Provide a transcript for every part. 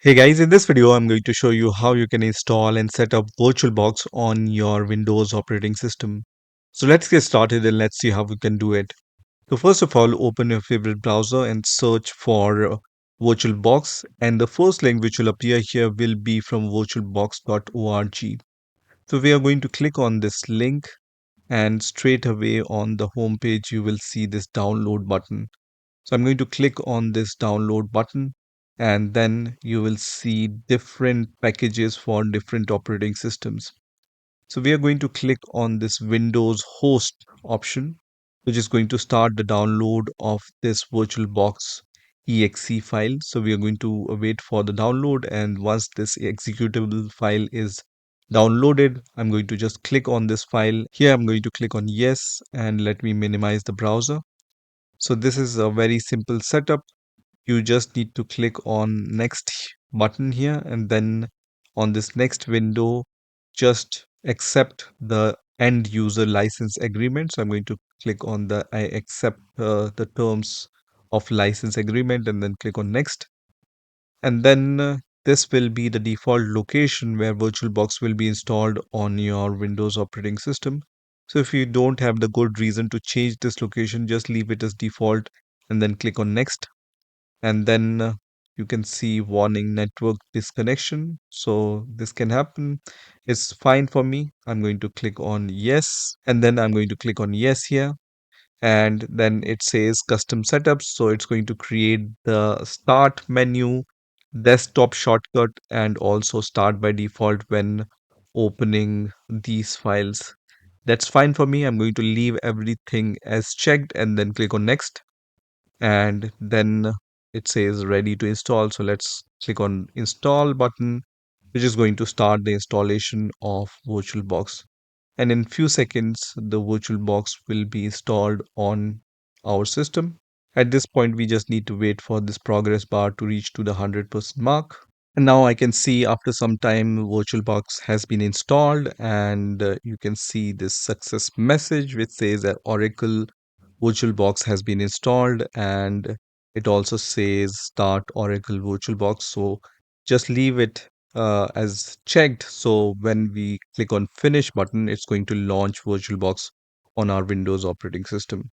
Hey guys, in this video I'm going to show you how you can install and set up VirtualBox on your Windows operating system. So let's get started and let's see how we can do it. So first of all, open your favorite browser and search for VirtualBox, and the first link which will appear here will be from virtualbox.org. So we are going to click on this link, and straight away on the home page you will see this download button. So I'm going to click on this download button, and then you will see different packages for different operating systems. So we are going to click on this Windows host option, which is going to start the download of this VirtualBox exe file. So we are going to wait for the download, and once this executable file is downloaded, I'm going to just click on this file. Here I'm going to click on yes, and let me minimize the browser. So this is a very simple setup. You just need to click on next button here, and then on this next window, just accept the end user license agreement. So I'm going to click on the I accept the terms of license agreement, and then click on next. And then this will be the default location where VirtualBox will be installed on your Windows operating system. So if you don't have the good reason to change this location, just leave it as default and then click on next. And then you can see warning network disconnection. So this can happen. It's fine for me. I'm going to click on yes, and then I'm going to click on yes here, and then it says custom setups. So it's going to create the start menu, desktop shortcut, and also start by default when opening these files. That's fine for me. I'm going to leave everything as checked and then click on next, and then it says ready to install. So let's click on install button, which is going to start the installation of VirtualBox. And in few seconds, the VirtualBox will be installed on our system. At this point, we just need to wait for this progress bar to reach to the 100% mark. And now I can see after some time, VirtualBox has been installed, and you can see this success message which says that Oracle VirtualBox has been installed, and it also says start Oracle VirtualBox. So just leave it as checked. So when we click on finish button, it's going to launch VirtualBox on our Windows operating system.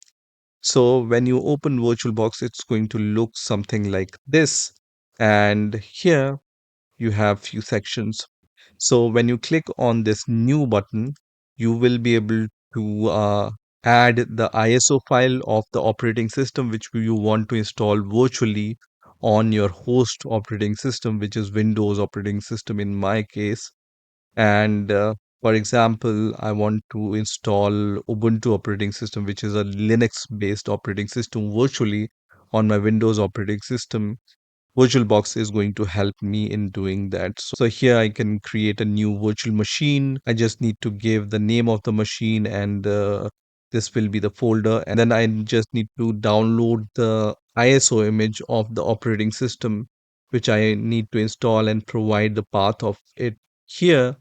So when you open VirtualBox, it's going to look something like this. And here you have few sections. So when you click on this new button, you will be able to add the ISO file of the operating system which you want to install virtually on your host operating system, which is Windows operating system in my case. And for example, I want to install Ubuntu operating system, which is a Linux based operating system virtually on my Windows operating system. VirtualBox is going to help me in doing that. So here I can create a new virtual machine. I just need to give the name of the machine, and this will be the folder. And then I just need to download the ISO image of the operating system, which I need to install and provide the path of it here.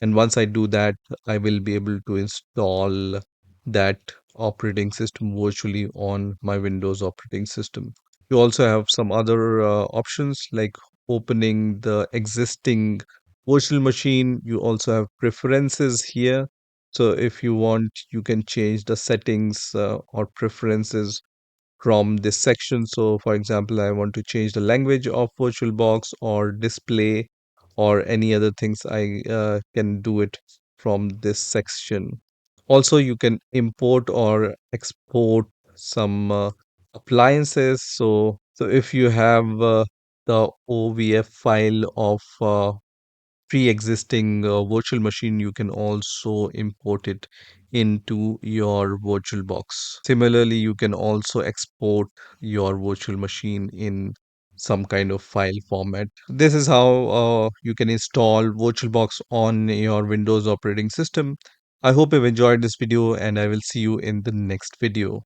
And once I do that, I will be able to install that operating system virtually on my Windows operating system. You also have some other options like opening the existing virtual machine. You also have preferences here. So if you want, you can change the settings or preferences from this section. So for example, I want to change the language of VirtualBox or display or any other things. I can do it from this section. Also, you can import or export some appliances. So if you have the OVF file of pre-existing virtual machine, you can also import it into your VirtualBox. Similarly, you can also export your virtual machine in some kind of file format. This is how you can install VirtualBox on your Windows operating system. I hope you've enjoyed this video, and I will see you in the next video.